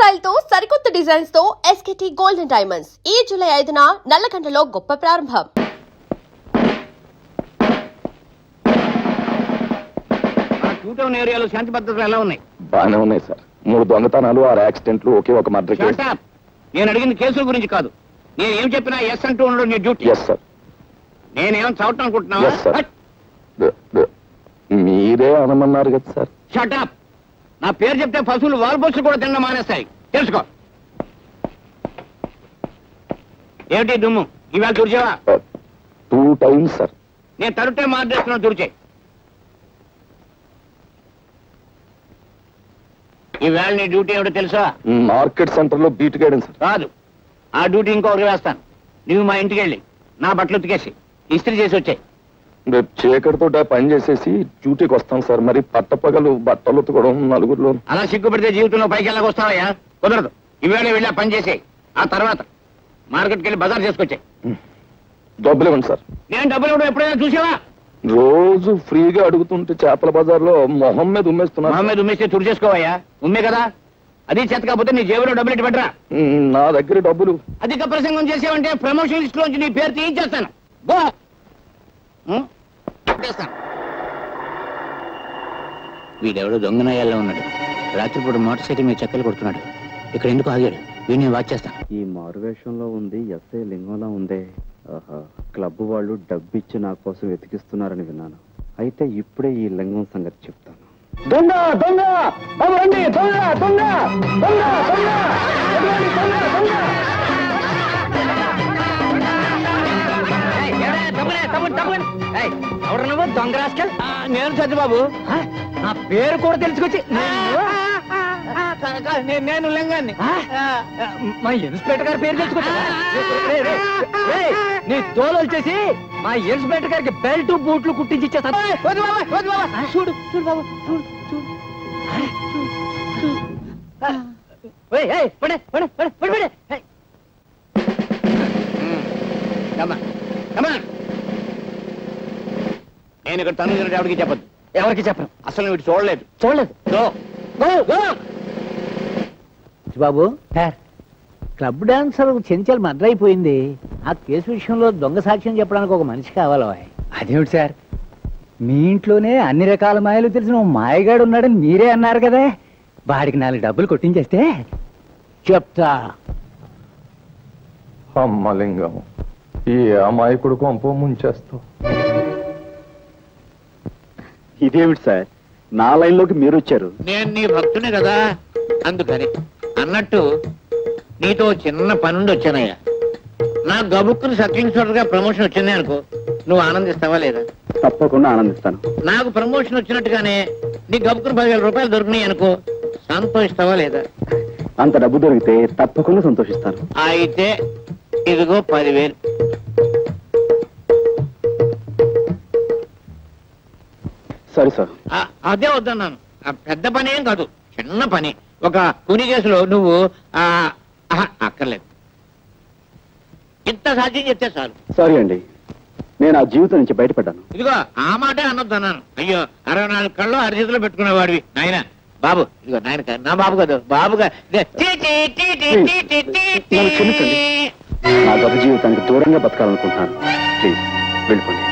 Style తో సరికొత్త designs తో ఎస్కేటీ గోల్డెన్ డైమండ్స్ ఈ జూలై 5న నల్లకండలో గొప్ప ప్రారంభం. టౌన్ ఏరియాలో శాంతి భద్రతలు ఎలా ఉన్నాయి? బాగానే ఉన్నాయి సార్. 3 దొంగతనాలు, 6 యాక్సిడెంట్లు, ఒకే ఒక మర్డర్ కేసు. నేను అడిగింది కేసుల గురించి కాదు. నేను ఏం చెప్పినా ఎస్ అంటూ ఉండడం నీ డ్యూటీ. Yes sir. నేనేం చదవటం అనుకుంటున్నావా? మీరే అనమన్నారు కదా సార్. షటప్. నా పేరు చెప్తే పశువులు వాల్పోసులు కూడా తినడం మానేస్తాయి, తెలుసుకో. ఏమిటి దుమ్ము? ఇవాళ తుడిచావా? 2 times సార్. నేను తరుటే మార్చేస్తున్నాను, తుడిచే. ఈవేళ నీ డ్యూటీ ఏమిటో తెలుసా? మార్కెట్ సెంటర్ లో బీట్ గైడెన్ సార్. కాదు, ఆ డ్యూటీ ఇంకొకరికి వేస్తాను. నువ్వు మా ఇంటికి వెళ్ళి నా బట్టలు ఉతికేసి ఇస్త్రీ చేసి వచ్చాయి. రేపు చీకటితో పని చేసేసి డ్యూటీకి వస్తాం సార్. మరి పట్టపగలు బట్టలు ఉతకడం నలుగురిలో. అలా సిగ్గుపడితే జీవితంలో పైకి వెళ్ళక వస్తావయ్యా? కుదరదు. ఈవేళ వెళ్ళి పని చేసేయి. ఆ తర్వాత మార్కెట్కి వెళ్ళి బజార్ చేసుకొచ్చాయి. డబ్బులు ఇవ్వండి సార్. నేను డబ్బులు ఇవ్వడం ఎప్పుడైనా చూసావా? రోజు ఫ్రీగా అడుగుతుంటే చేపల బజార్లో మొహం మీద ఉమ్మేస్తున్నా. మొహం మీద ఉమ్మేస్తే తుడి చేసుకోవయ్యా. ఉమ్మే కదా, అది చేత కాకపోతే నీ జేబులో డబ్బులు ఇటు పెట్టరా. నా దగ్గర డబ్బులు. అధిక ప్రసంగం చేసావంటే ప్రమోషన్ లిస్ట్ లోంచి నీ పేరు తీయించేస్తాను. గో. వీడెవడో దొంగనాయాల్లో ఉన్నాడు. రాత్రిపూట మోటార్ సైకిల్ మీద చెక్కలు కొడుతున్నాడు. ఇక్కడ ఎందుకు ఆగాడు? వీడిని వాచ్ చేస్తాను. ఈ మారువేషంలో ఉంది ఎస్ఐ లింగంలా ఉందే. క్లబ్ వాళ్ళు డబ్బిచ్చి నా కోసం వెతికిస్తున్నారని విన్నాను. అయితే ఇప్పుడే ఈ లింగం సంగతి చెప్తాను. దొంగ దొంగ దొంగ దొంగ దొంగ దొంగ ఎవరు నువ్వు? దొంగ రాస్కల్. నేను సత్యబాబు. నా పేరు కూడా తెలుసుకొచ్చి నేను లింగాన్ని. మా ఇన్స్పెక్టర్ గారి పేరు తెలుసుకొచ్చా? నీ తోలు వచ్చేసి మా ఇన్స్పెక్టర్ గారికి బెల్ట్ బూట్లు కుట్టించి ఇచ్చేస్తాను. చూడు చూడు బాబు, చూడు చూడు. నేను ఇక్కడ తను ఎవరికి చెప్పదు. ఎవరికి చెప్పను. అసలు వీడు చూడలేదు. బాబు, క్లబ్ డాన్సర్ చెంచల్ మర్డర్ అయిపోయింది. ఆ కేసు విషయంలో దొంగ సాక్ష్యం చెప్పడానికి ఒక మనిషి కావాలి. అదేమిటి సార్, మీ ఇంట్లోనే అన్ని రకాల మాయలు తెలిసిన మాయగాడు ఉన్నాడని మీరే అన్నారు కదా. వాడికి 4 డబ్బులు కొట్టించేస్తే చెప్తా. అమ్మలింగం, ఈ అమాయకుడు కొంప ముంచేస్తావు. ఇదేమిటి సార్, నా లైన్లోకి మీరు వచ్చారు? నేను నీ భక్తునే కదా, అందుకని. అన్నట్టు నీతో చిన్న పనుండి వచ్చానయ్యా. నా గబుక్కుని సబ్ ఇన్స్పెక్టర్ గా ప్రమోషన్ వచ్చింది అనుకో, నువ్వు ఆనందిస్తావా లేదా? తప్పకుండా ఆనందిస్తాను. నాకు ప్రమోషన్ వచ్చినట్టుగానే నీ గబుక్కుని 10,000 రూపాయలు దొరికినాయి అనుకో, సంతోషిస్తావా లేదా? అంత డబ్బు దొరికితే తప్పకుండా సంతోషిస్తాను. అయితే ఇదిగో 10,000. సరే సార్. అదే వద్దన్నాను. పెద్ద పని ఏం కాదు, చిన్న పని. ఒక కూని కేసులో నువ్వు అక్కర్లేదు. ఇంత సాధ్యం చెప్తే చాలు. సారీ అండి, నేను ఆ జీవితం నుంచి బయటపడ్డాను. ఇదిగో ఆ మాటే అనొద్దు అన్నాను. అయ్యో, 64 కళ్ళు అరిచేతిలో పెట్టుకునేవాడివి నాయన. బాబు, ఇదిగో నాయన, నా బాబు కదా, బాబుగా. నా గత జీవితానికి దూరంగా బతకాలనుకుంటున్నాను. ప్లీజ్ వెళ్ళిపోండి.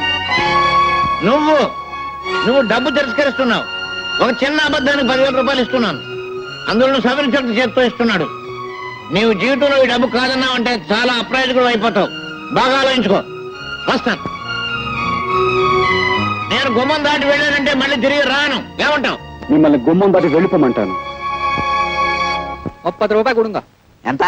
నువ్వు డబ్బు తిరస్కరిస్తున్నావు. ఒక చిన్న అబద్ధానికి 10,000 రూపాయలు ఇస్తున్నాను. అందులో సబ్ ఇన్స్పెక్టర్ చేతితో ఇస్తున్నాడు. నీవు జీవితంలో ఈ డబ్బు కాదన్నావు అంటే చాలా అప్రయోజకుడు అయిపోతావు. బాగా ఆలోచించుకో. వస్తాను. నేను గుమ్మం దాటి వెళ్ళానంటే మళ్ళీ తిరిగి రాను. ఏమంటావు? మిమ్మల్ని గుమ్మం దాటి వెళ్ళిపోమంటాను. 30 రూపాయలు కొడుగా. ఎంత?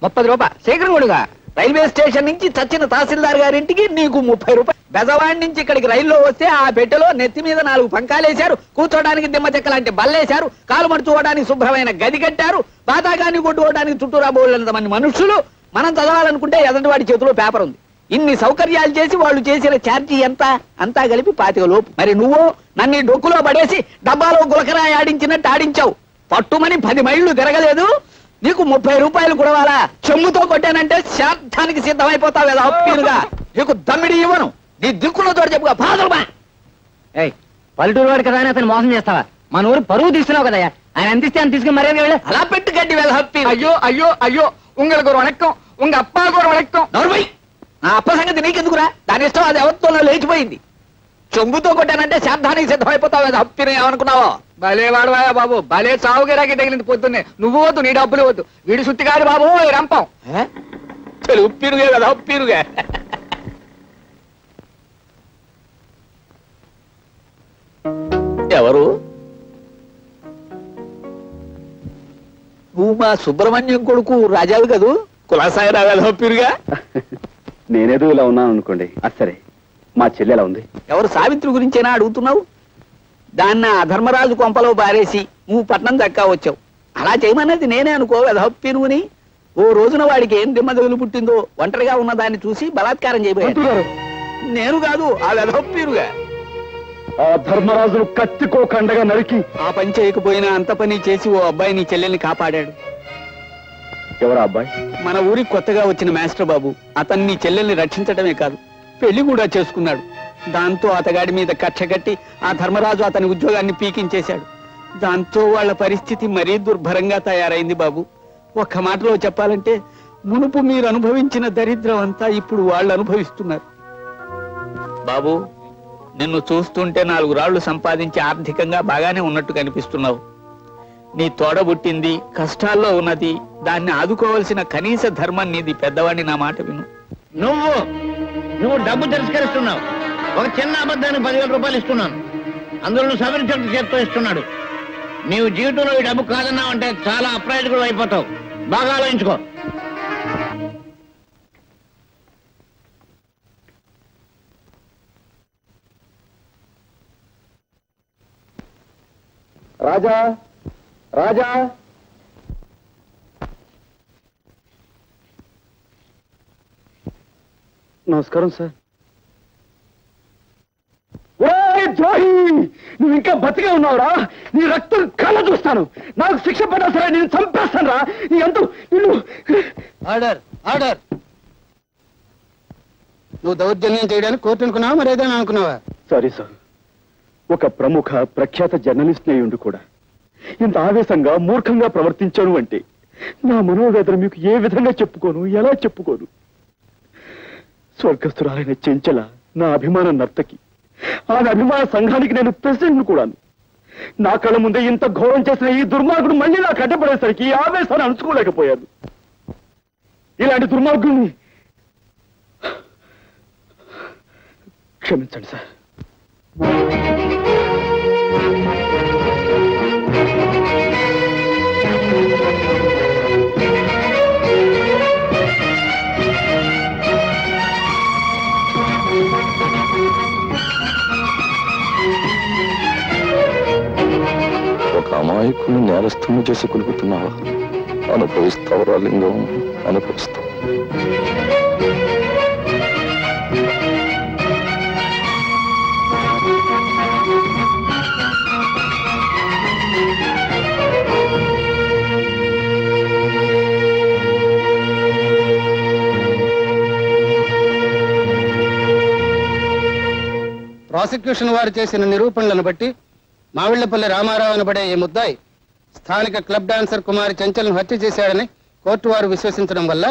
30 రూపాయలు శీఘ్రం కొడుగా. రైల్వే స్టేషన్ నుంచి చచ్చిన తహసీల్దార్ గారింటికి నీకు 30 రూపాయలు. బెజవాడి నుంచి ఇక్కడికి రైల్లో వస్తే ఆ పెట్టెలో నెత్తి మీద 4 పంకాలేశారు, కూర్చోడానికి దిమ్మ చెక్క లాంటి బల్లేశారు, కాలు మడుచుకోవడానికి శుభ్రమైన గది కట్టారు, బాతాకాన్ని కొట్టుకోవడానికి చుట్టూరా బోళ్ళంత మంది మనుషులు. మనం చదవాలనుకుంటే ఎదంటి చేతిలో పేపర్ ఉంది. ఇన్ని సౌకర్యాలు చేసి వాళ్ళు చేసిన ఛార్జీ ఎంత? అంతా కలిపి 25 లోపు. మరి నువ్వు నన్ను డొక్కులో పడేసి డబ్బాలో గులకరాయి ఆడించినట్టు ఆడించావు. పట్టుమని 10 మైళ్ళు తిరగలేదు, నీకు 30 రూపాయలు కూడవాలా? చెమ్ముతో కొట్టానంటే శాంతానికి సిద్ధమైపోతావు కదా అప్పీలుగా. నీకు దమ్మిడి ఇవ్వను. నీ దిక్కులో తోడు చెప్పుగా. పాదరుమా. పల్లెటూరు వాడు కదా అని అతను మోసం చేస్తావా? మన ఊరు పరువు తీస్తున్నావు కదా. ఆయన అందిస్తే అని తీసుకుని మర్యాద వెళ్ళి అలా పెట్టి గడ్డి వెళ్ళ హప్పి. అయ్యో అయ్యో అయ్యో உங்களுக்கு ஒரு வணக்கம் உங்க అప్పాకు ஒரு వణక్కం. నోర్మై, నా అప్ప సంగతి నీకెందుకురా? దాని ఇష్టం, అది ఎవరితోనో లేచిపోయింది. చెంబుతో కొట్టానంటే శాంతానికి సిద్ధమైపోతావు. అది అప్పిని ఏమనుకున్నావో? భలే వాడవాయా బాబు, భలే సావుగిరాకి తగిలింది పొద్దున్నే. నువ్వు వద్దు, నీ డబ్బులు వద్దు. వీడి సుత్తి కాదు బాబు ఈ రంపం. చలు ఉప్పిరుగే కదా, ఉప్పిరుగే. ఎవరు? నువ్వు మా సుబ్రహ్మణ్యం కొడుకు రాజావు కదూ? కులాసాయి రాగాలి ఒప్పిరుగా. నేనేదో ఇలా ఉన్నాను అనుకోండి. సరే, మా చెల్లి ఎలా ఉంది? ఎవరు? సావిత్రి గురించేనా అడుగుతున్నావు? దాన్ని ఆ ధర్మరాజు కొంపలో బారేసి నువ్వు పట్నం దక్కా వచ్చావు. అలా చేయమన్నది నేనే అనుకో వెధప్పినుని. ఓ రోజున వాడికి ఏం దిమ్మదగులు పుట్టిందో ఒంటరిగా ఉన్న దాన్ని చూసి బలాత్కారం చేయబోయాడు. నేను కాదు, ఆ వెధప్పిరుగా. ఆ ధర్మరాజును కత్తికో కండగా నరికి ఆ పని చేయకపోయినా అంత పని చేసి ఓ అబ్బాయి నీ చెల్లెల్ని కాపాడాడు. ఎవరా అబ్బాయి? మన ఊరికి కొత్తగా వచ్చిన మాస్టర్ బాబు. అతన్ని నీ చెల్లెల్ని రక్షించడమే కాదు, పెళ్లి కూడా చేసుకున్నాడు. దాంతో అతగాడి మీద కక్ష కట్టి ఆ ధర్మరాజు అతని ఉద్యోగాన్ని పీకించేశాడు. దాంతో వాళ్ళ పరిస్థితి మరీ దుర్భరంగా తయారైంది బాబు. ఒక్క మాటలో చెప్పాలంటే మునుపు మీరు అనుభవించిన దరిద్రం అంతా ఇప్పుడు వాళ్ళు అనుభవిస్తున్నారు. బాబు, నిన్ను చూస్తుంటే 4 రాళ్లు సంపాదించి ఆర్థికంగా బాగానే ఉన్నట్టు కనిపిస్తున్నావు. నీ తోడబుట్టింది కష్టాల్లో ఉన్నది, దాన్ని ఆదుకోవాల్సిన కనీస ధర్మం నీది. పెద్దవాడిని నా మాట విను. నువ్వు డబ్బు తిరస్కరిస్తున్నావు. ఒక చిన్న అబద్ధానికి 10,000 రూపాయలు ఇస్తున్నాను. అందులో సవరించడం చేత్తో ఇస్తున్నాడు. నీవు జీవితంలో ఈ డబ్బు కాదన్నావు అంటే చాలా అప్రయోజకుడు అయిపోతావు. బాగా ఆలోచించుకో. రాజా, రాజా, నమస్కారం సార్. ద్రోహి, నువ్వు ఇంకా బతికే ఉన్నావురా? నీ రక్తం కళ్ళ చూస్తాను. నాకు శిక్ష పడ్డా సరే నేను చంపేస్తాను రా. నీ అంతు నిన్ను. Order, order. నువ్వు దౌర్జన్యం చేయడానికి కోర్టు అనుకున్నావా, మరి ఏదైనా అనుకున్నావా? సారీ సార్, ఒక ప్రముఖ ప్రఖ్యాత జర్నలిస్ట్ అయ్యుండి కూడా ఇంత ఆవేశంగా మూర్ఖంగా ప్రవర్తించాను అంటే నా మనోవేదన మీకు ఏ విధంగా చెప్పుకోను, ఎలా చెప్పుకోను? స్వర్గస్థురాలైన చెంచల నా అభిమాన నర్తకి, ఆమె అభిమాన సంఘానికి నేను ప్రెసిడెంట్ కూడాను. నా కళ్ళ ముందే ఇంత ఘోరం చేసిన ఈ దుర్మార్గుడు మళ్ళీ నాకు అడ్డపడేసరికి ఈ ఆవేశాన్ని అణుచుకోలేకపోయాను. ఇలాంటి దుర్మార్గుడిని క్షమించండి సార్. ఒక అమాయకుని నేరస్తుని చేసి కొలుపుతున్నావా? అనుభవిస్తావరా లింగం, అనుభవిస్తావు. ప్రాసిక్యూషన్ వారు చేసిన నిరూపణలను బట్టి మావిళ్లపల్లి రామారావు అనబడే ఈ ముద్దాయి స్థానిక క్లబ్ డాన్సర్ కుమారి చెంచల్ను హత్య చేశాడని కోర్టు వారు విశ్వసించడం వల్ల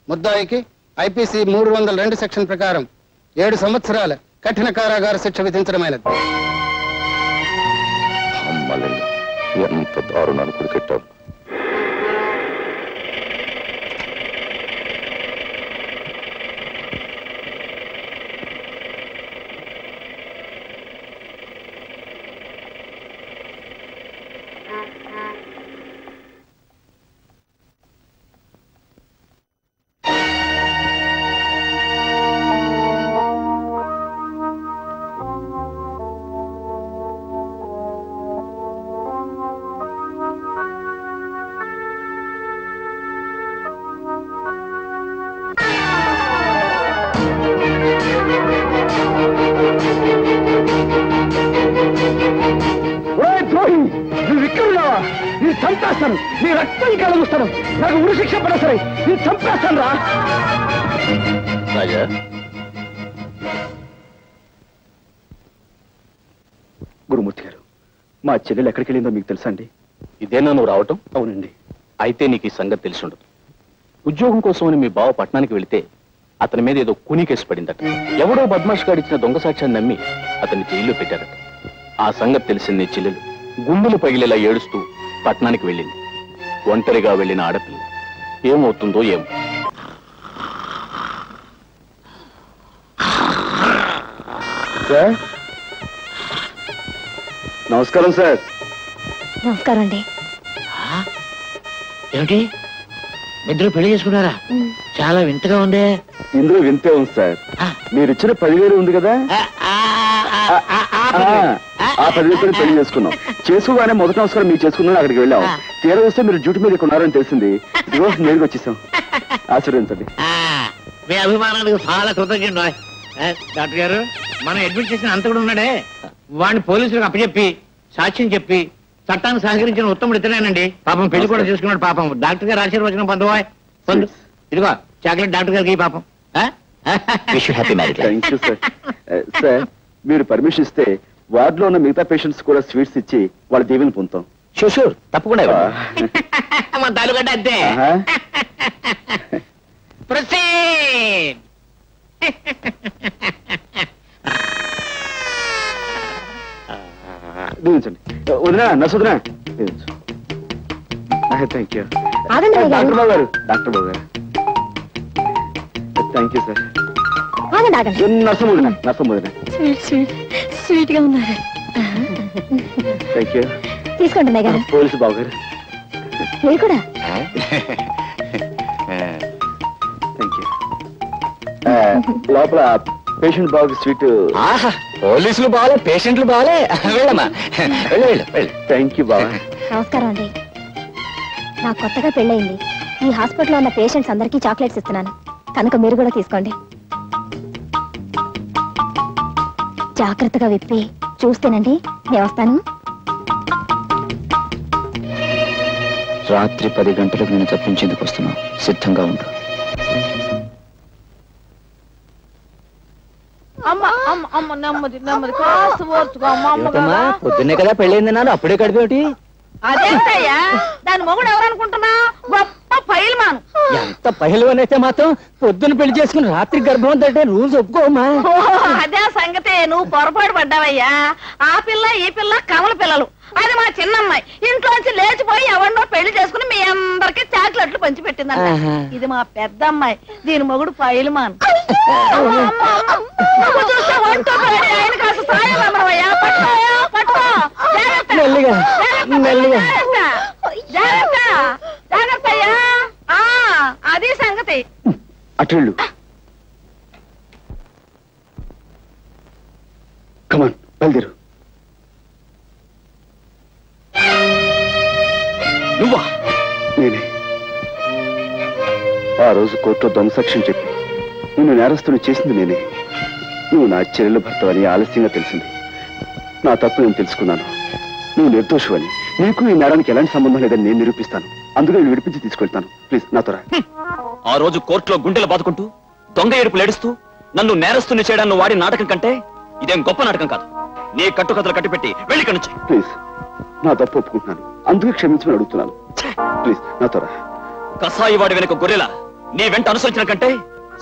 ముద్దాయికి ఐపీసీ 302 సెక్షన్ ప్రకారం 7 సంవత్సరాల కఠిన కారాగార శిక్ష విధించడమైనది. ఎంత దారుణాలు కొడుకెట్టారు. నువ్వు ఇక్కడ నీ చంపేస్తాను. నీ రక్తం కలుగుస్తాను. నాకు ఉరి శిక్ష పడ సరే నీ చంపేస్తాను రా. రాజా, గురుమూర్తి గారు, మా చెల్లెలు ఎక్కడికి వెళ్ళిందో మీకు తెలుసా అండి? ఇదేనా నువ్వు రావటం? అవునండి. అయితే నీకు ఈ సంగతి తెలిసి ఉండదు. ఉద్యోగం కోసమని మీ బావ పట్టణానికి వెళితే అతని మీద ఏదో కూనీ కేసు పడిందట. ఎవడో బద్మాష్ గారిచ్చిన దొంగ సాక్ష్యాన్ని నమ్మి అతన్ని జైల్లో పెట్టారట. ఆ సంగతి తెలిసింది నీ చెల్లెలు గుండెలు పగిలేలా ఏడుస్తూ పట్టణానికి వెళ్ళింది. ఒంటరిగా వెళ్ళిన ఆడపిల్ల ఏమవుతుందో ఏమో. సార్ నమస్కారం సార్. నమస్కారం అండి. ఏమిటి ఇద్దరు పెళ్లి చేసుకున్నారా? చాలా వింతగా ఉందే. ఇందులో వింతే ఉంది సార్. మీరు ఇచ్చిన 10,000 ఉంది కదా, ఆ 10,000 పెళ్లి చేసుకున్నాం. చేసుకోగానే మొదటి నమస్కారం మీరు చేసుకున్నాను, అక్కడికి వెళ్ళాం. తీరా వస్తే మీరు డ్యూటీ మీద ఇక్కడ ఉన్నారని తెలిసింది. ఇదిగో నేరుగా వచ్చేసాం. ఆశీర్వదించండి. మీ అభిమానానికి చాలా కృతజ్ఞుడు. డాక్టర్ గారు, మనం అడ్మిట్ చేసిన అంత కూడా ఉన్నాడే, వాడిని పోలీసులకు అప్పచెప్పి సాక్ష్యం చెప్పి చట్టాన్ని సహకరించిన ఉత్తముడు ఇతనేనండి. పాపం పెళ్లి కూడా చేసుకున్నాడు. పాపం డాక్టర్ గారు ఆశీర్వచనం పొందవా? పొందు. ఇదిగో చాక్లెట్ డాక్టర్ గారికి పాపం. Thank you sir. సార్ మీరు పర్మిషన్ ఇస్తే వార్డులో ఉన్న మిగతా పేషెంట్స్ కూడా స్వీట్స్ ఇచ్చి వాళ్ళ దీవెని పొందుతాం. షూర్ తప్పకుండా. మన తాలూకంటే అంతే. ప్రొసీడ్. దీవించండి. వదినా నర్సు వదినా. Thank you. డాక్టర్ బాబు గారు. డాక్టర్ బాబు గారు థ్యాంక్ యూ సార్. నర్సం వదినా. నర్సం వదినా. స్వీట్ గా ఉన్నారు. Thank you. తీసుకోండి గారు. పోలీసు బాబు గారు. మీరు కూడా. Thank you. లోపల పేషెంట్ బాబుకి స్వీట్. పోలీసులు బాగాలే, పేషెంట్లు బాగాలే. వెళ్ళమ్మా, వెళ్ళు వెళ్ళు వెళ్ళు. థ్యాంక్ యూ బాబా. నమస్కారం అండి. నాకు కొత్తగా పెళ్ళయింది. ఈ హాస్పిటల్లో ఉన్న పేషెంట్స్ అందరికీ చాక్లెట్స్ ఇస్తున్నాను, కనుక మీరు కూడా తీసుకోండి. జాగ్రత్తగా విప్పి చూస్తేనండి. నేను వస్తాను. రాత్రి 10 గంటలకు నేను తప్పించేందుకు వస్తున్నాను. సిద్ధంగా ఉండు. పొద్దున్నే కదా పెళ్ళైంది నాన్న, అప్పుడే కడిపేటి. అదేంటయ్యా, దాని మొగుడు ఎవరనుకుంటున్నా? గొప్ప పైల్మాన్. ఎంత పహిల్వాన్ అయితే మాత్రం పొద్దున్న పెళ్లి చేసుకుని రాత్రి గర్భవంతం అంటే రూల్స్ ఒప్పుకోమా? అదే సంగతే, నువ్వు పొరపాటు పడ్డావయ్యా. ఆ పిల్ల ఈ పిల్ల కమల పిల్లలు. అది మా చిన్నమ్మాయి ఇంట్లోంచి లేచిపోయి ఎవరినో పెళ్లి చేసుకుని మీ అందరికి చాక్లెట్లు పంచి పెట్టిందంట. ఇది మా పెద్ద అమ్మాయి, దీని మొగుడు పైల్మాన్. ఆయన కాస్త సాయం అమ్మవయ్యా. పట్టుకోయా, పట్టుకో. మెల్లిగా మెల్లిగా. జాగ్రత్త జాగ్రత్త అయ్యా. అది సంగతి. అటెళ్ళు. కమాన్ బయలుదేరు. నువ్వా? నేనే. ఆ రోజు కోర్టులో దొంగ సాక్ష్యం చెప్పి నిన్ను నేరస్తుని చేసింది నేనే. నువ్వు నా చెల్లెలు భర్త అని ఆలస్యంగా తెలిసింది. నా తప్పు నేను తెలుసుకున్నాను. నువ్వు నిర్దోషువని, నీకు ఈ నేరానికి ఎలాంటి సంబంధం లేదని నేను నిరూపిస్తాను. అందుకే నేను విడిపించి తీసుకెళ్తాను. ప్లీజ్ నాతో రా. ఆ రోజు కోర్టులో గుండెలు బాదుకుంటూ దొంగ ఏడుపులు ఏడుస్తూ నన్ను నేరస్తుని చేయడాన్ని వాడి నాటకం కంటే ఇదేం గొప్ప నాటకం కాదు. నీ కట్టుకథలు కట్టిపెట్టి వెళ్ళి ఇక్కడి నుంచి. ప్లీజ్ నా తప్పు ఒప్పుకుంటున్నాను. అందుకే క్షమించమని అడుగుతున్నాను. ప్లీజ్ నాతో రా. కసాయి వాడి వెనుక గొర్రెలా నీ వెంట అనుసరించిన కంటే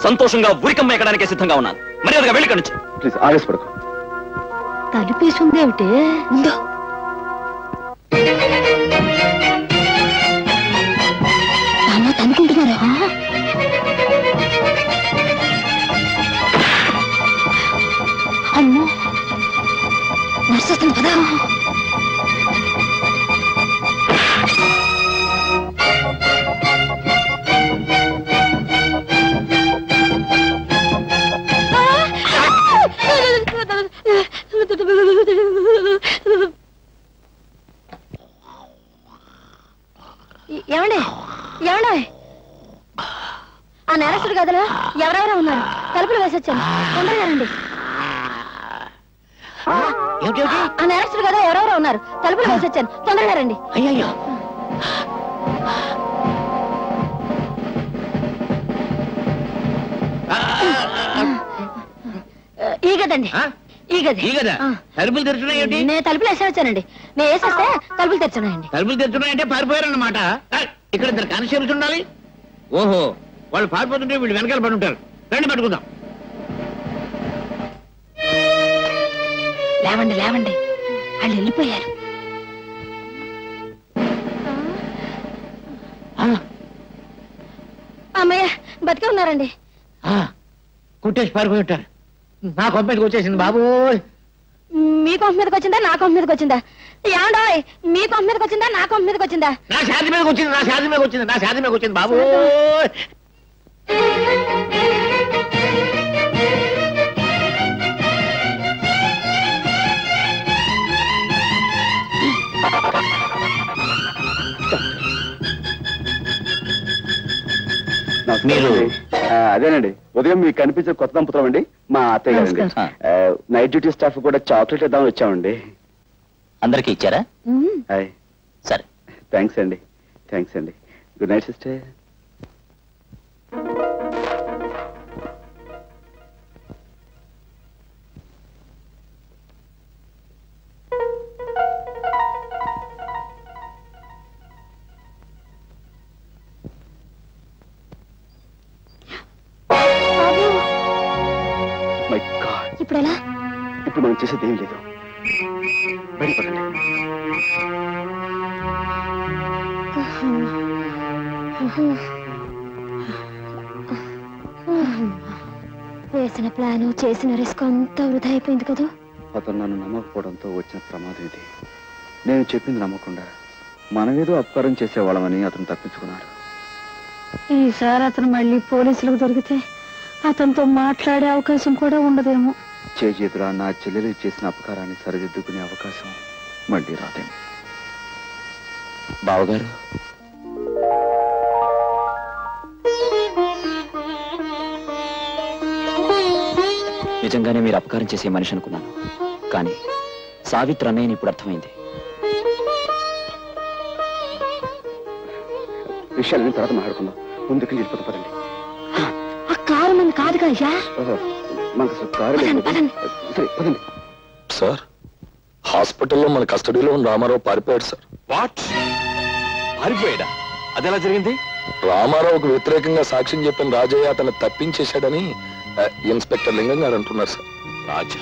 సంతోషంగా ఉరికమ్మ ఎక్కడానికే సిద్ధంగా ఉన్నాను. మర్యాదగా వెళ్ళి ఇక్కడి నుంచి. ప్లీజ్ ఆవేశపడకు. తలుపేసింది ఏమిటి? ముందు అనుకుంటున్నారా? అమ్మో, నర్సు వస్తుంది పదా. ఏమండి ఏమండి, ఆ నేరస్తుడు గదిలో ఎవరెవరో ఉన్నారు. తలుపులు వేసొచ్చాను, తొందరగా రండి. ఆ నేరస్తుడు గదిలో ఎవరెవరో ఉన్నారు. తలుపులు వేసొచ్చాను, తొందరగా రండి. అయ్యో, ఈ గదండి, ఈ గది. ఈ గదా? తలుపులు తెరుచున్నాయి ఏమిటి? నేను తలుపులు వేసే వచ్చానండి. నేను వేసేస్తే తలుపులు తెరుచున్నాయండి. తలుపులు తెరుచున్నాయంటే పారిపోయారన్నమాట. ఇక్కడ ఇద్దరు కానిస్టేబుల్స్ ఉండాలి. ఓహో, వాళ్ళు పారిపోతుంటే వీళ్ళు వెనకాల పడి ఉంటారు. రండి పట్టుకుందాం. లేవండి లేవండి, వాళ్ళు వెళ్ళిపోయారు. అమ్మయ్య బతికే ఉన్నారండి. కుట్టేసి పారిపోయి ఉంటారు. నా కొంపటికి వచ్చేసింది బాబు. మీ కొంప మీదకి వచ్చిందా నా కొంప మీదకి వచ్చిందా? ఏమండోయ్, మీ కొంప మీదకి వచ్చిందా నా కొంప మీదకి వచ్చిందా? నా శాంతి మీదకి వచ్చింది, నా శాంతి మీదకి వచ్చింది, నా శాంతి మీదకి వచ్చింది బాబు. మీరు అదేనండి, ఉదయం మీకు కనిపించే కొత్త దంపతులం అండి, మా అత్తయ్య గారండి. నైట్ డ్యూటీ స్టాఫ్ కూడా చాక్లెట్ ఇద్దామని వచ్చామండి. అందరికి ఇచ్చారా? హాయ్. సరే, థ్యాంక్స్ అండి. థ్యాంక్స్ అండి. Good night sister. My God, ఇప్పుడు ఎలా? ఇప్పుడు మనం చేసేది ఏం లేదు. బయటపడండి. వేసిన ప్లాను చేసిన రిస్క్ అంతా వృధా అయిపోయింది కదా. అతను నన్ను నమ్మకపోవడంతో వచ్చిన ప్రమాదం ఇది. నేను చెప్పింది నమ్మకుండా మనమేదో అపకారం చేసేవాళ్ళమని అతను తప్పించుకున్నాడు. ఈసారి అతను మళ్ళీ పోలీసులకు దొరికితే అతనితో మాట్లాడే అవకాశం కూడా ఉండదేమో. చేజేతులా నా చెల్లెలు చేసిన అపకారాన్ని సరిదిద్దుకునే అవకాశం మళ్ళీ రాదేమో. బావగారు, నిజంగానే మీరు అపకారం చేసే మనిషి అనుకున్నాను, కానీ సావిత్రి అన్నయ్యని ఇప్పుడు అర్థమైంది. విషయాలని తర్వాత మాట్లాడుకుందాం. ముందుకు వెళ్ళిపోతా పదండి. ఆ కారు మంది కాదుగా అయ్యా. మనకు అసలు కారు లేదు. సరే పదండి. సార్, హాస్పిటల్లో మన కస్టడీలో ఉన్న రామారావు పారిపోయాడు సార్. వాట్? పారిపోయాడా? అదెలా జరిగింది? రామారావుకు వ్యతిరేకంగా సాక్ష్యం చెప్పిన రాజయ్య అతను తప్పించేశాడని ఇన్స్పెక్టర్ లింగం గారు అంటున్నారు సార్. రాజా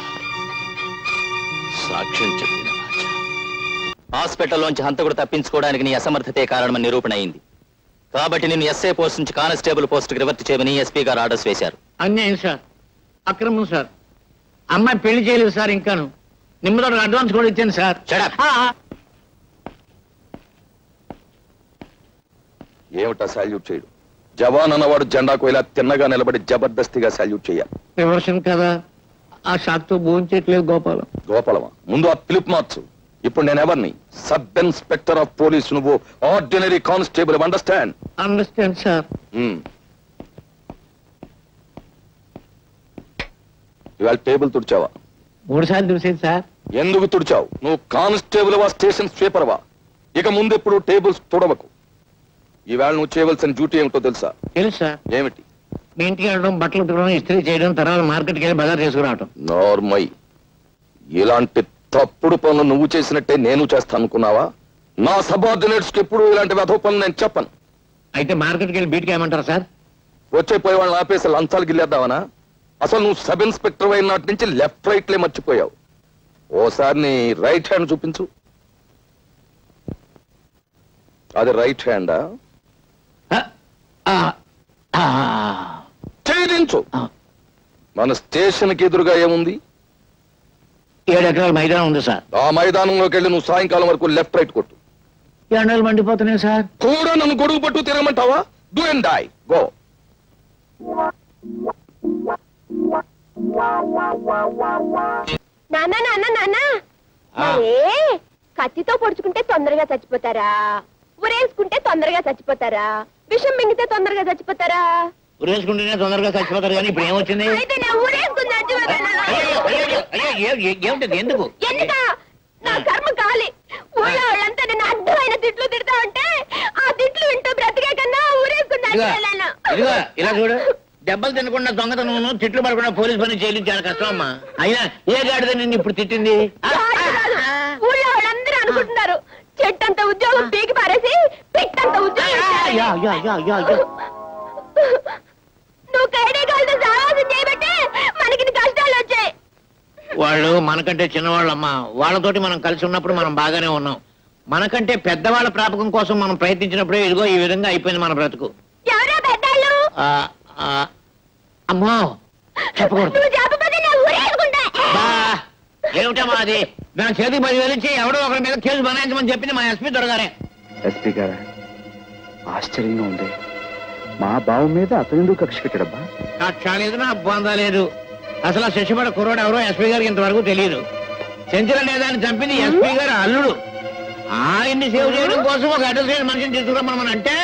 సాక్ష్యం చెప్పిన రాజా. హాస్పిటల్లోంచి హంతకుడు తప్పించుకోవడానికి నీ అసమర్థతే కారణమని నిరూపణ అయింది. కాబట్టి నిన్ను ఎస్ఐ పోస్ట్ నుంచి కానిస్టేబుల్ పోస్టుకు రివర్ట్ చేయమని ఎస్పీ గారు ఆర్డర్స్ వేశారు. అన్యాయం సార్, అక్రమం సార్. అమ్మాయి పెళ్లి చేయలేదు సార్. ఇంకాను నిమ్మతో అడ్వాన్స్ కూడా ఇచ్చాను సార్. Shut up. ఏమిటా సాల్యూట్ చేయడు? జవాన్ అన్నవాడు జెండాకు ఇలా తిన్నగా నిలబడి జబర్దస్తిగా సాల్యూట్ చేయాలి. రివర్షన్ కదా, ఆ షాక్ తో భోంచేయట్లేదు గోపాలం. గోపాలమా? ముందు ఆ పిలుపు మార్చు. ఇప్పుడు నేను ఎవరిని? Sub inspector of police. నువ్వు ordinary constable. Understand? Understand sir. ఇవాళ టేబుల్ తుడిచావా? 3 సార్లు చూసేది సార్. ఎందుకు తుడిచావు? నువ్వు కానిస్టేబుల్ వా, స్టేషన్ స్వీపర్ వా? ఇక ముందెప్పుడు టేబుల్స్ తుడవకు. ఈవేళ నువ్వు చేయవలసిన డ్యూటీ ఏమిటో తెలుసా? తెలుసు సార్. ఏమిటి? మీ ఇంటికి వెళ్ళడం, బట్టలు ఉతకడం, ఇస్త్రీ చేయడం, తర్వాత మార్కెట్కి వెళ్ళి బజార్ చేసుకురావటం. నార్మల్. ఇలాంటి తప్పుడు పనులు నువ్వు చేసినట్టే నేను చేస్తాను అనుకున్నావా? నా సబార్డినేట్స్ కి ఎప్పుడు ఇలాంటి వెధవ పనులు నేను చెప్పను. అయితే మార్కెట్కి వెళ్ళి బీట్కి ఏమంటారు సార్? వచ్చే పోయే వాళ్ళని ఆపేసి లంచాలు గిల్లేద్దామనా? అసలు నువ్వు సబ్ ఇన్స్పెక్టర్ అయిన నాటి నుంచి లెఫ్ట్ రైట్లే మర్చిపోయావు. ఓసారి నీ రైట్ హ్యాండ్ చూపించు. అది రైట్ హ్యాండా? చేయించు. మన స్టేషన్ కి ఎదురుగా ఏముంది? 7 ఎకరాల మైదానం ఉంది సార్. ఆ మైదానంలోకి వెళ్ళి నువ్వు సాయంకాలం వరకు లెఫ్ట్ రైట్ కొట్టు. ఎండలు మండిపోతున్నాయి సార్. కూడా నన్ను గొడుగు పట్టు తిరగమంటావా? Do and die. గో. నాన్న నాన్న నాన్న, మరే కత్తితో పొడుచుకుంటే తొందరగా చచ్చిపోతారా, ఉరేసుకుంటే తొందరగా చచ్చిపోతారా, విషం మింగితే తొందరగా చచ్చిపోతారా? ఉరేసుకుంటేనే తొందరగా చచ్చిపోతారు, కానీ ఇప్పుడు ఏమొచ్చింది? అయితే నేను ఊరేసుకుని చచ్చిపోతానా? ఏమిటది? ఎందుకు? ఎందుక? నా కర్మ కాలి. ఊళ్ళో వాళ్ళంతా నేను అడ్డమైన తిట్లు తిడతా ఉంటే ఆ తిట్లు వింటూ బ్రతికే కన్నా ఊరేసుకుని చచ్చిపోయాను. ఇదిగో ఇలా చూడు, దెబ్బలు తినకుండా దొంగతనం, తిట్లు పడకుండా పోలీస్ పని చేయడం చాలా కష్టం అమ్మా. అయినా ఏ గాడిద నిన్ను ఇప్పుడు తిట్టింది? ఊళ్ళో వాళ్ళందరూ అనుకుంటున్నారు చెట్టంత ఉద్యోగం పీకి పారేసి పిట్టంత ఉద్యోగం నువ్వు కైడేగాలతో సావాసం చేయబట్టే మనకి కష్టాలు వచ్చాయి. వాళ్ళు మనకంటే చిన్నవాళ్ళమ్మా, వాళ్ళతోటి మనం కలిసి ఉన్నప్పుడు మనం బాగానే ఉన్నాం. మనకంటే పెద్దవాళ్ళ ప్రాపకం కోసం మనం ప్రయత్నించినప్పుడే ఇదిగో ఈ విధంగా అయిపోయింది మన బ్రతుకు. ఎవరో పెద్దాళ్ళు? అమ్మో చెప్పకూడదు. నువ్వు చెప్పకపోతే నేను ఊరేసుకుంటా. ఏమిటమ్మా అది? నా చేతికి 10,000 ఇచ్చి ఎవడో ఒకరి మీద కేసు బనాయించమని చెప్పింది మా ఎస్పీ దొరగారే. ఎస్పీ గారా, ఆశ్చర్యంగా ఉంది. మా బావ మీద అతను ఎందుకు కక్ష కట్టాడబ్బా? కక్ష లేదు, నా బంధం లేదు. అసలు ఆ శిక్షపడ కుర్రోడు ఎవరో ఎస్పీ గారికి ఇంతవరకు తెలియదు. చెంచల లేదాన్ని చంపింది ఎస్పీ గారు అల్లుడు. ఆయన్ని సేవ్ చేయడం కోసం ఒక అడ్రస్ మనిషిని తీసుకురమ్మని అంటే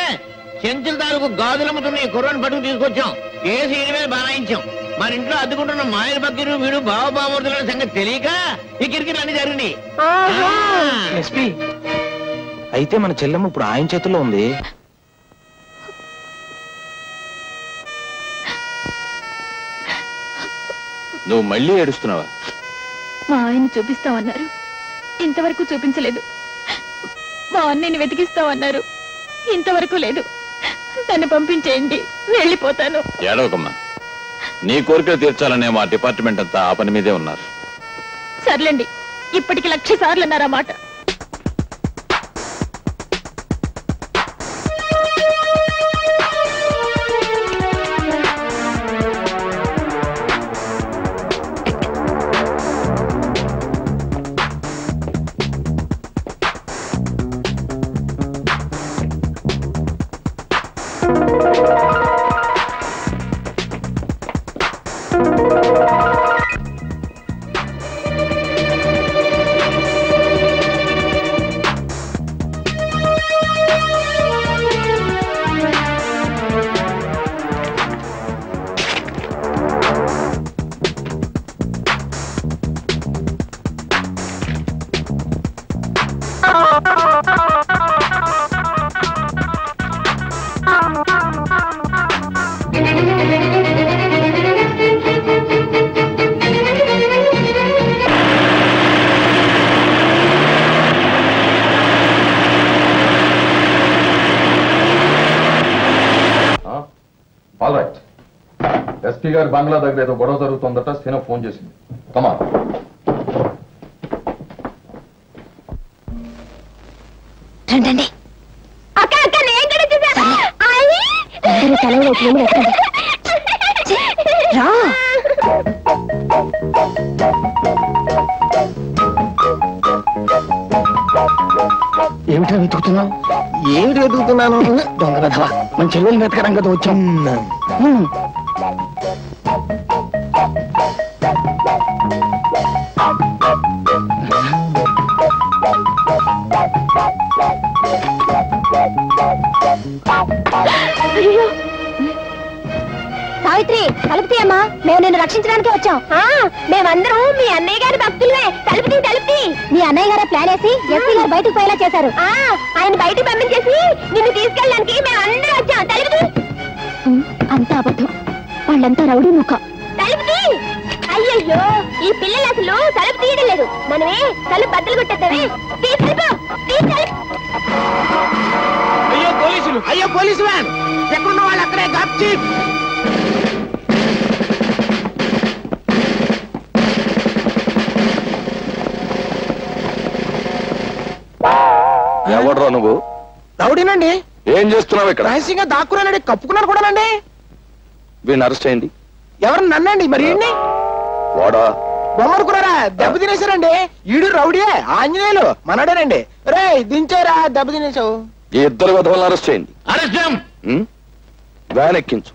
చెంచుల తాలూకు గాజులమ్ముతున్న ఈ కుర్రోని పట్టుకు తీసుకొచ్చాం. కేసు ఈయన మీద బనాయించాం. మన ఇంట్లో అద్దుకుంటున్న మాయల బకీరు వీడు బావబామూర్తుల సంగతి తెలియక ఈ కిరికిట్లు అన్ని జరిగింది. ఎస్పీ అయితే మన చెల్లెమ్మ ఇప్పుడు ఆయన చేతుల్లో ఉంది. నువ్వు మళ్ళీ ఏడుస్తున్నావా? మా ఆయన్ని చూపిస్తామన్నారు, ఇంతవరకు చూపించలేదు. మా అన్నయ్యని వెతికిస్తామన్నారు, ఇంతవరకు లేదు. నన్ను పంపించేయండి, వెళ్ళిపోతాను. ఏడవకమ్మా, నీ కోరికలు తీర్చాలనే మా డిపార్ట్మెంట్ అంతా ఆ పని మీదే ఉన్నారు. సర్లేండి, ఇప్పటికి 1,00,000 సార్లు అన్నారన్నమాట. ఎస్పీ గారి బంగ్లా దగ్గర ఏదో గొడవ జరుగుతుందట. సీన ఫోన్ చేసింది. కమా రండి. అక్క అక్క నేను కూడా చూసాను. రా. ఏమిటా వెతుకుతున్నావు? ఏమిటి వెతుకుతున్నాను? దొంగ వెధవా, మన చెల్లెలు వెతకడం కదా వచ్చాం. సావిత్రి, తలుపు తీయమ్మా, మేము నిన్ను రక్షించడానికి వచ్చాం. మేమందరం మీ అన్నయ్య గారి భక్తులే. తలుపు మీ అన్నయ్య గారే ప్లాన్ వేసి ఎస్పీ గారు బయటకు పోయేలా చేశారు. ఆయన బయటకు పంపించేసి నిన్ను తీసుకెళ్ళడానికి మేము అందరూ వచ్చాం. తలుపు అంతా అబద్ధం, వాళ్ళంతా రౌడీ ముఖం. తలుపు అయ్యయ్యో, ఈ పిల్లలు అసలు తలుపు తీయడం లేదు. మనమే తలుపు బద్దలు కొట్టేద్దామే. అయ్యో పోలీసులు, అయ్యో పోలీసు వ్యాన్, ఎక్కడున్న వాళ్ళు అక్కడే గాప్ చీఫ్. ఎవడ్రా నువ్వు? రౌడీనండి. ఏం చేస్తున్నావు ఇక్కడ? రహస్యంగా దాక్కున్నానండి, కప్పుకున్నాను కూడానండి. వీడిని అరెస్ట్ అయింది. ఎవరు? నన్నండి. మరి వాడా? బొమ్మనుకున్నారా? దెబ్బ తినేశారండి. ఈడు రౌడీయే, ఆంజనేయులు మనడేనండి. రే దించారా, దెబ్బ తినేసావు. ఈ ఇద్దరు విధవలను అరెస్ట్ చేయండి. వ్యాన్ ఎక్కించు.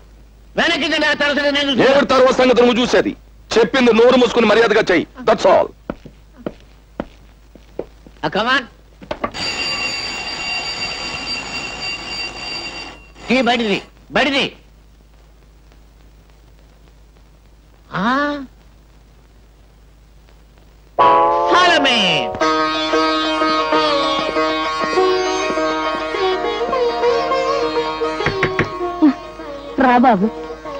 ఏమిటి తర్వాత సంగతి నువ్వు చూసేది? చెప్పింది నోరు మూసుకుని మర్యాదగా చెయ్యి. That's all. బడిది బడిది. రా బాబు,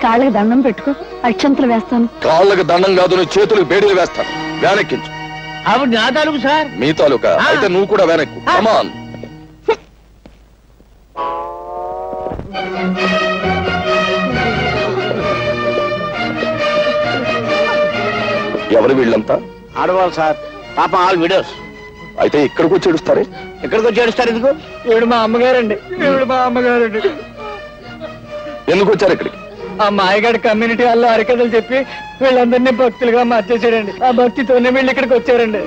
కాళ్ళకి దండం పెట్టుకో, అక్షంతలు వేస్తాను. కాళ్ళకి దండం కాదు, చేతులకు బేడీలు వేస్తాను. వ్యాన్ ఎక్కించు. ఆవిడ నా తాలూకు సార్. మీ తాలూకా అయితే నువ్వు కూడా వెనక్కు. కమాన్. ఎవరు వీళ్ళంతా? ఆడవాళ్ళు సార్, పాపం ఆల్ విడోస్. అయితే ఇక్కడికి వచ్చి ఏడుస్తారే? ఎక్కడికి వచ్చి ఏడుస్తారు ఎందుకు? ఈవిడ మా అమ్మగారండి. ఈవిడ మా అమ్మగారండి. ఎందుకు వచ్చారు ఇక్కడికి? ఆ మాయగాడి కమ్యూనిటీ వాళ్ళు హరికథలు చెప్పి వీళ్ళందరినీ భక్తులుగా మార్చేసాడండి. ఆ భక్తితోనే వీళ్ళు ఇక్కడికి వచ్చారండి.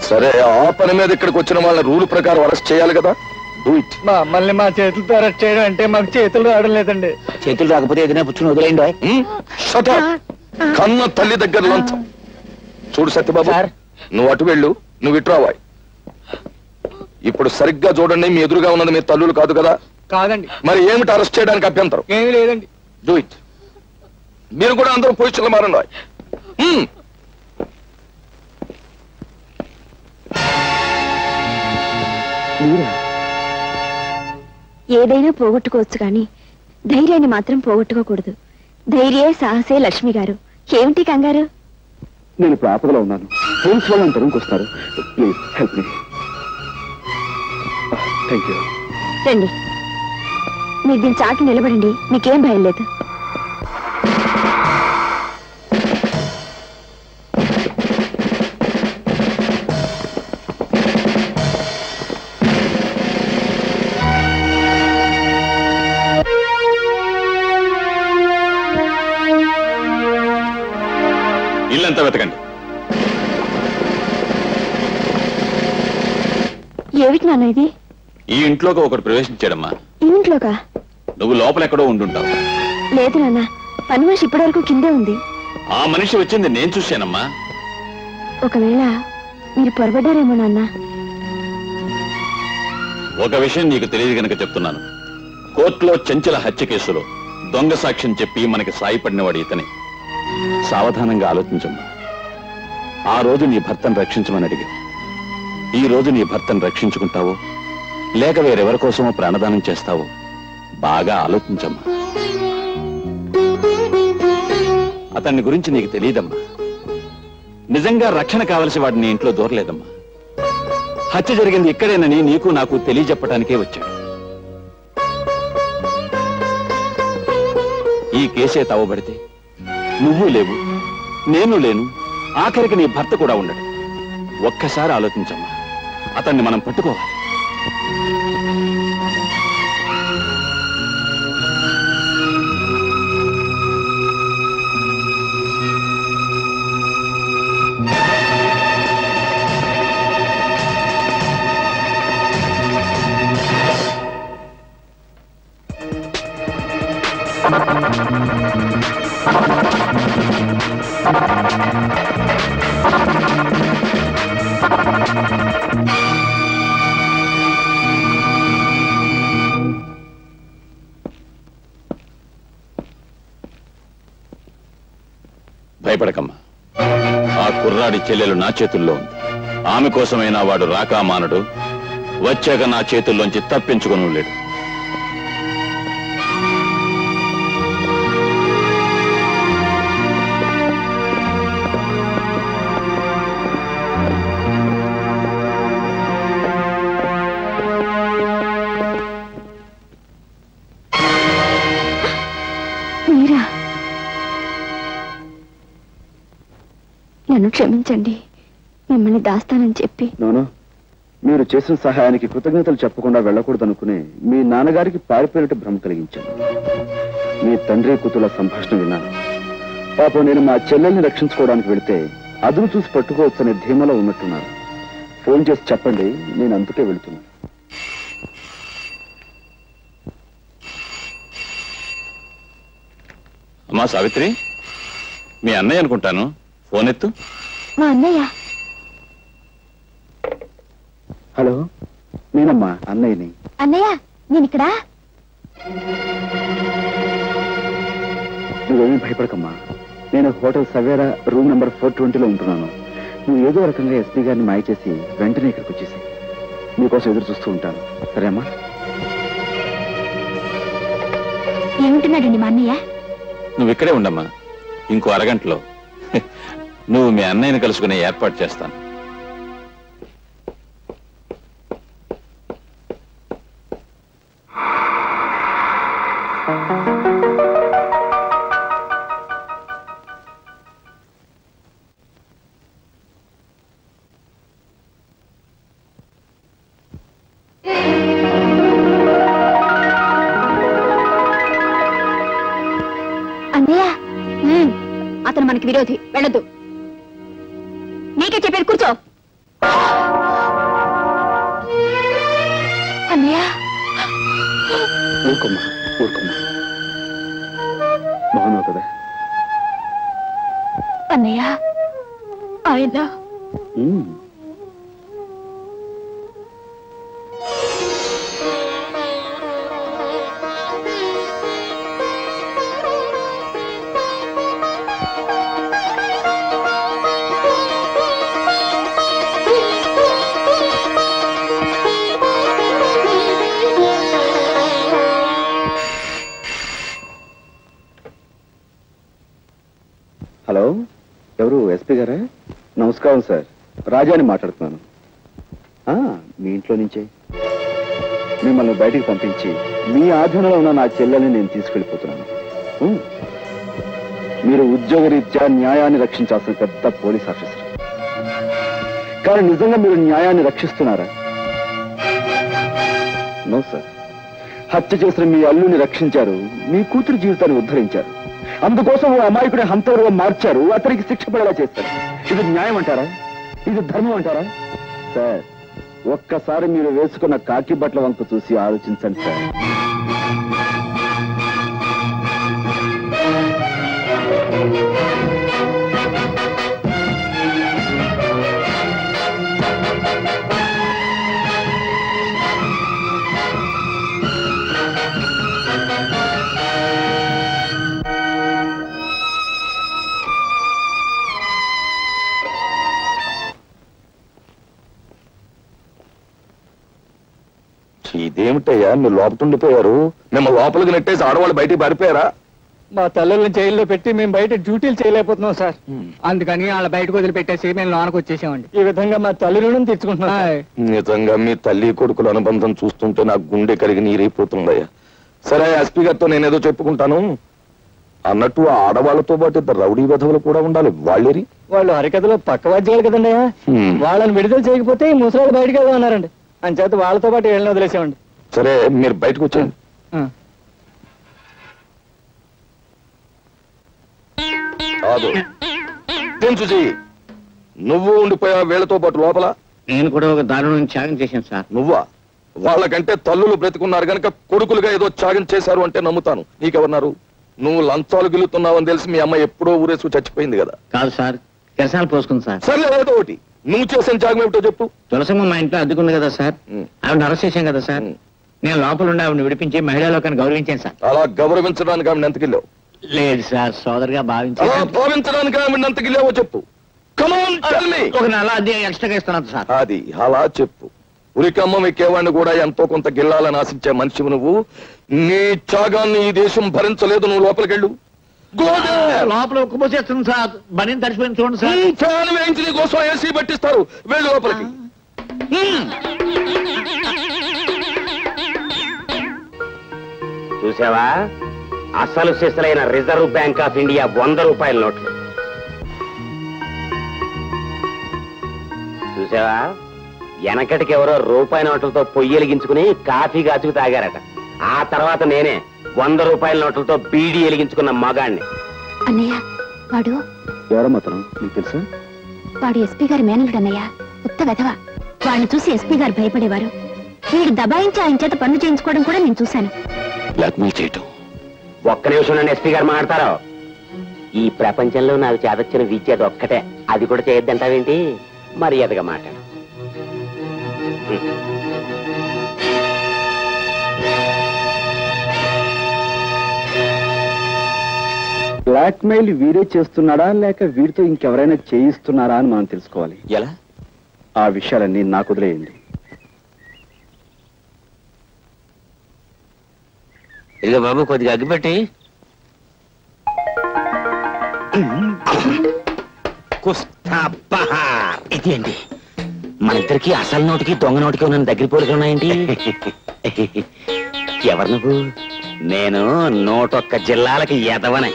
సరే, ఆ పని మీద ఇక్కడికి వచ్చిన వాళ్ళని రూల్ ప్రకారం అరెస్ట్ చేయాలి కదా. Do it. మమ్మల్ని మా చేతులతో అరెస్ట్ చేయడం అంటే మాకు చేతులు రావడం లేదండి. చేతులు రాకపోతే ఏదైనా పుచ్చుని వదిలేయండి. Shut up. కన్న తల్లి దగ్గర లంచం. చూడు సత్యబాబు, నువ్వు అటు వెళ్ళు, నువ్వు ఇటు రావాయి. ఇప్పుడు సరిగ్గా చూడండి, మీ ఎదురుగా ఉన్నది మీ తల్లులు కాదు కదా? కాదండి. మరి ఏమిటి అరెస్ట్ చేయడానికి అభ్యంతరం? ఏమీ లేదండి. Do it. మీరు కూడా అందరూ పొజిషన్లో మారండి. ఏదైనా పోగొట్టుకోవచ్చు కానీ ధైర్యాన్ని మాత్రం పోగొట్టుకోకూడదు. ధైర్యే సాహసే లక్ష్మి గారు. ఏమిటి కంగారు? నేను ఇప్పుడు ఆపదలో ఉన్నాను. పోలీస్ వాళ్ళు తరుణ్కి వస్తారు. Please help me. Thank you. రండి, మీరు దీని చాటు నిలబడండి. మీకేం భయం లేదు. ఇల్లంతా వెతకండి. ఏమిటి నాన్న ఇది? ఈ ఇంట్లోకి ఒకటి ప్రవేశించాడమ్మా. ఈ ఇంట్లోకా? నువ్వు లోపల ఎక్కడో ఉండుంటావు. లేదు నాన్న, పని మనిషి ఇప్పటి వరకు కిందే ఉంది. ఆ మనిషి వచ్చింది నేను చూశానమ్మా. ఒకవేళ మీరు పొరబడ్డారేమో నాన్న. ఒక విషయం నీకు తెలియదు గనక చెప్తున్నాను. కోర్టులో చెంచల హత్య కేసులో దొంగ సాక్ష్యం చెప్పి మనకి సాయపడినవాడు ఇతనే. సావధానంగా ఆలోచించమ్మా. ఆ రోజు నీ భర్తను రక్షించమని అడిగా. ఈ రోజు నీ భర్తను రక్షించుకుంటావో లేక వేరెవరి కోసమో ప్రాణదానం చేస్తావో బాగా ఆలోచించమ్మా. అతన్ని గురించి నీకు తెలియదమ్మా. నిజంగా రక్షణ కావలసి వాడు నీ ఇంట్లో దూరలేదమ్మా. హత్య జరిగింది ఇక్కడేనని నీకు నాకు తెలియజెప్పటానికే వచ్చాడు. ఈ కేసే తవ్వబడితే నువ్వు లేవు, నేను లేను, ఆఖరికి నీ భర్త కూడా ఉండడు. ఒక్కసారి ఆలోచించమ్మా. అతన్ని మనం పట్టుకోవాలి. భయపడకమ్మా. ఆ కుర్రాడి చెల్లెలు నా చేతుల్లో ఉంది. ఆమె కోసమైనా వాడు రాకా మానడు. వచ్చాక నా చేతుల్లోంచి తప్పించుకుని లేడు. నన్ను క్షమించండి. మిమ్మల్ని దాస్తానని చెప్పి. నోను, మీరు చేసిన సహాయానికి కృతజ్ఞతలు చెప్పకుండా వెళ్ళకూడదనుకునే మీ నాన్నగారికి పారిపోయినట్టు భ్రమ కలిగించాను. మీ తండ్రి కూతుళ్ళ సంభాషణ విన్నాను. పాపం నేను మా చెల్లెల్ని రక్షించుకోవడానికి వెళితే అదును చూసి పట్టుకోవచ్చనే ధీమలో ఉన్నట్టున్నారు. ఫోన్ చేసి చెప్పండి, నేను అందుకే వెళుతున్నాను. అమ్మా సావిత్రి, మీ అన్నయ్య అనుకుంటాను. ఫోన్ ఎత్తు. మా అన్నయ్య. హలో, నేనమ్మా అన్నయ్యని. అన్నయ్య, నేను ఇక్కడ. నువ్వేమీ భయపడకమ్మా. నేను హోటల్ సవేరా రూమ్ నెంబర్ 420లో ఉంటున్నాను. నువ్వు ఏదో రకంగా ఎస్పీ గారిని మాయ చేసి వెంటనే ఇక్కడికి వచ్చేసాయి. నీకోసం ఎదురు చూస్తూ ఉంటాను. సరేమ్మా? ఏముంటున్నాడండి మా అన్నయ్య? నువ్వు ఇక్కడే ఉండమ్మా. ఇంకో అరగంటలో నువ్వు మీ అన్నయ్యని కలుసుకునే ఏర్పాటు చేస్తాను. అన్నయ్య అతను మనకి విరోధి, వెళ్ళొద్దు. నీకే చెప్పేది, కూర్చో. అన్నయ్య ఊరుకోమ్మా, ఊరుకోమ్మా. బాగున్నావు కదా? అన్నయ్య ఆయన హలో, ఎవరు? ఎస్పీ గారా? నమస్కారం సార్, రాజాని మాట్లాడుతున్నాను. మీ ఇంట్లో నుంచే మిమ్మల్ని బయటికి పంపించి మీ ఆధీనంలో ఉన్న నా చెల్లెల్ని నేను తీసుకెళ్ళిపోతున్నాను. మీరు ఉద్యోగరీత్యా న్యాయాన్ని రక్షించాల్సిన పెద్ద పోలీస్ ఆఫీసర్. కానీ నిజంగా మీరు న్యాయాన్ని రక్షిస్తున్నారా? No sir. హత్య చేసిన మీ అల్లుని రక్షించారు, మీ కూతురు జీవితాన్ని ఉద్ధరించారు. అందుకోసం ఓ అమాయకుడి హంతకుడుగా మార్చారు, అతనికి శిక్ష పడేలా చేస్తారు. ఇది న్యాయం అంటారా? ఇది ధర్మం అంటారా? సార్, ఒక్కసారి మీరు వేసుకున్న కాకి బట్టల వంక చూసి ఆలోచించండి సార్. ఇదేమిటయ్యా మీరు లోపటుండిపోయారు? మేము లోపలికి నెట్టేసి ఆడవాళ్ళు బయటికి పారిపోయారా? మా తల్లుల్ని జైల్లో పెట్టి మేము బయట డ్యూటీలు చేయలేకపోతున్నాం సార్. అందుకని వాళ్ళ బయటకు వదిలిపెట్టేసి మేము లోనకు వచ్చేసామండి. ఈ విధంగా మా తల్లి రుణం తెచ్చుకుంటున్నాం. నిజంగా మీ తల్లి కొడుకుల అనుబంధం చూస్తుంటే నాకు గుండె కరిగి నీరైపోతుందయ్యా. సరే, ఎస్పీ గారితో నేనేదో చెప్పుకుంటాను. అన్నట్టు ఆ ఆడవాళ్లతో పాటు ఇద్దరు రౌడీ విధవులు కూడా ఉండాలి. వాళ్ళేరి? వాళ్ళు హరికథలో పక్క వాద్యాలు కదండి. వాళ్ళని విడుదల చేయకపోతే ఈ ముసలాళ్ళు బయటకు వెళ్దామన్నారండి. అంచేత వాళ్ళతో పాటు వీళ్ళని వదిలేసామండి. సరే, మీరు బయటకు వచ్చేయండి. చూసి నువ్వు ఉండిపోయా వీళ్ళతో పాటు లోపల? నేను కూడా ఒక దారుణం త్యాగం చేశాను సార్. నువ్వా? వాళ్ళకంటే తల్లులు బ్రతికున్నారు గనక కొడుకులుగా ఏదో త్యాగం చేశారు అంటే నమ్ముతాను. నీకెవరున్నారు? నువ్వు లంచాలు గిలుతున్నావని తెలిసి మీ అమ్మ ఎప్పుడో ఊరేసుకు చచ్చిపోయింది కదా? కాదు సార్, కిరసాలు పోసుకుంది సార్. సరే, ఏదో ఒకటి నువ్వు చేసిన త్యాగం ఏమిటో చెప్పు. తులసమ్మ మా ఇంట్లో అద్దెకుంది కదా సార్, ఆవిడ అరెస్ట్ చేశాం కదా సార్. నేను లోపల ఉండి ఆవిడని విడిపించి మహిళా లోకాన్ని గౌరవించాను సార్. అలా గౌరవించడానికి ఆవిడ ఎంతకిల్లావు? లేదు సార్, సోదరుగా అలా భావించడానికి ఆవిడ ఎంతకిల్లావో చెప్పు. ఒక నెల అద్దె ఎక్స్ట్రాగా ఇస్తున్నాను సార్. అది అలా చెప్పు. ఉరికమ్మం ఎక్కేవాడిని కూడా ఎంతో కొంత గిల్లాలని ఆశించే మనిషి నువ్వు. నీ త్యాగాన్ని ఈ దేశం భరించలేదు. నువ్వు లోపలికెళ్ళు. లోపల ఉక్కుపోసేస్తుంది సార్, బని తడిసిపోయింది చూడండి సార్. ఫ్యాన్ వేయించి నీ కోసం ఏసీ పట్టిస్తారు. వెళ్ళు లోపలికి. చూసావా, అసలు సిసలైన రిజర్వ్ బ్యాంక్ ఆఫ్ ఇండియా 100 రూపాయల నోట్లు చూసావా? వెనకటికి ఎవరో రూపాయి నోట్లతో పొయ్యి వెలిగించుకుని కాఫీ కాచుకు తాగారట. ఆ తర్వాత నేనే 100 రూపాయల నోట్లతో బీడీ వెలిగించుకున్న మగాణ్ణి. అన్నయ్య, వాడు ఎవరమ్మా అతను? నీకు తెలుసా? వాడు ఎస్పీ గారి మేనలుడు అన్నయ్య. ఉత్త వెధవ. వాడిని చూసి ఎస్పీ గారు భయపడేవారు. వీడు దబాయించి ఆయన చేత పనులు చేయించుకోవడం కూడా నేను చూశాను. బ్లాక్మెయిల్ చేయటం. ఒక్క నిమిషం నన్ను ఎస్పీ గారు మాట్లాడతారు. ఈ ప్రపంచంలో నాకు చేతొచ్చిన విద్య ఒక్కటే. అది కూడా చేయొద్దంటావేంటి? మర్యాదగా మాట్లాడు. బ్లాక్మెయిల్ వీరే చేస్తున్నాడా లేక వీరితో ఇంకెవరైనా చేయిస్తున్నారా అని మనం తెలుసుకోవాలి. ఎలా? ఆ విషయాలన్నీ నాకు వదిలేయండి. ఇదిగో బాబు, కొద్దిగా అగ్గిపెట్టి. ఇది అండి, మన ఇద్దరికి అసలు నోటికి దొంగ నోటికి ఉన్న దగ్గర పోలికలు ఉన్నాయండి. ఎవరు నువ్వు? నేను 101 జిల్లాలకి ఎదవనే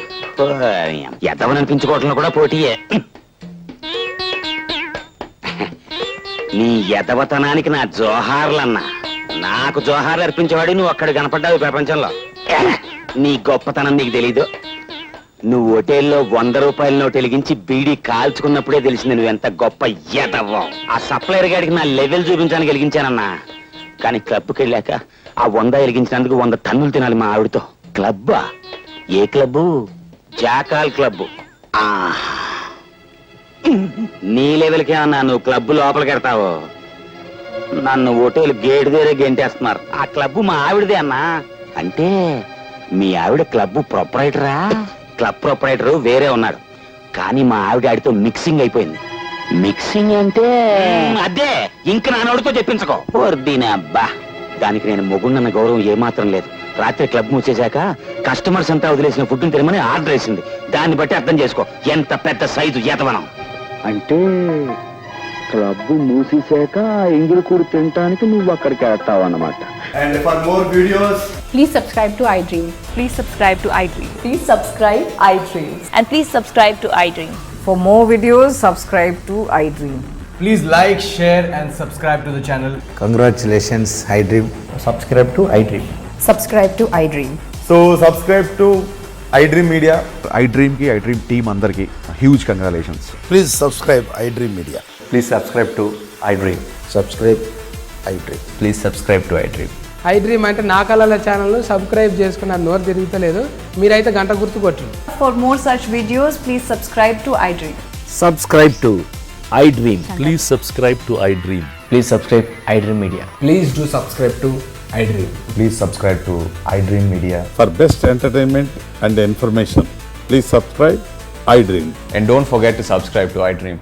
ఎదవననిపించుకోవటంలో కూడా పోటీయే. నీ ఎదవతనానికి నా జోహార్లన్నా. నాకు జోహార్లు అర్పించేవాడు నువ్వు అక్కడ కనపడ్డావు ప్రపంచంలో. నీ గొప్పతనం నీకు తెలీదు. నువ్వు హోటల్లో 100 రూపాయల నోటు వెలిగించి బీడీ కాల్చుకున్నప్పుడే తెలిసింది నువ్వెంత గొప్ప ఎదవ్వం. ఆ సప్లైర్ గాడికి నా లెవెల్ చూపించడానికి వెలిగించానన్నా. కానీ క్లబ్కి వెళ్ళాక ఆ 100 వెలిగించినందుకు 100 టన్నులు తినాలి మా ఆవిడతో. క్లబ్బా? ఏ క్లబ్బు? Jackal club. నీ లెవెల్కే అన్నా నువ్వు క్లబ్ లోపలికి వెళ్తావు. నన్ను హోటల్ గేట్ దగ్గరే గెంటేస్తున్నారు. ఆ క్లబ్ మా ఆవిడదే అన్నా. అంటే మీ ఆవిడ క్లబ్ ప్రొపరైటరా? క్లబ్ ప్రొపరైటర్ వేరే ఉన్నాడు, కానీ మా ఆవిడ ఆడితో మిక్సింగ్ అయిపోయింది. మిక్సింగ్ అంటే అదే, ఇంక నా నోటితో చెప్పించుకో. దీని అబ్బా, దానికి నేను మొగుండన్న గౌరవం ఏమాత్రం లేదు. రాత్రి క్లబ్ మూసేశాక కస్టమర్స్ అంతా వదిలేసిన ఫుడ్ తినమని ఆర్డర్ వేసింది. దాన్ని బట్టి అర్థం చేసుకో ఎంత పెద్ద సైజు ఎదవనం. అంటే క్లబ్ మూసేశాక ఎంగిలి కూడి తినటానికి నువ్వు అక్కడికి వెళ్తావు అన్నమాట. And for more videos, Please subscribe to iDream. Please subscribe to iDream. Please subscribe iDream. And please subscribe to iDream. For more videos, subscribe to iDream. please like, share and subscribe to the channel. Congratulations, iDream. Subscribe to iDream. Subscribe to iDream. So subscribe to iDream Media. iDream ki iDream team andarki huge congratulations. Please subscribe iDream Media. Please subscribe to iDream. Subscribe iDream. Please subscribe to iDream. iDream అంటే నా కళల channel subscribe చేసుకున్న నోరు తిరుగుతలేదు. మీరైతే గంట గుర్తు కొట్టండి. For more such videos, please subscribe to iDream. Subscribe to iDream. Please subscribe to iDream. Please subscribe iDream Media. Please do subscribe to iDream. Please subscribe to iDream Media. For best entertainment and information, please subscribe iDream. And don't forget to subscribe to iDream.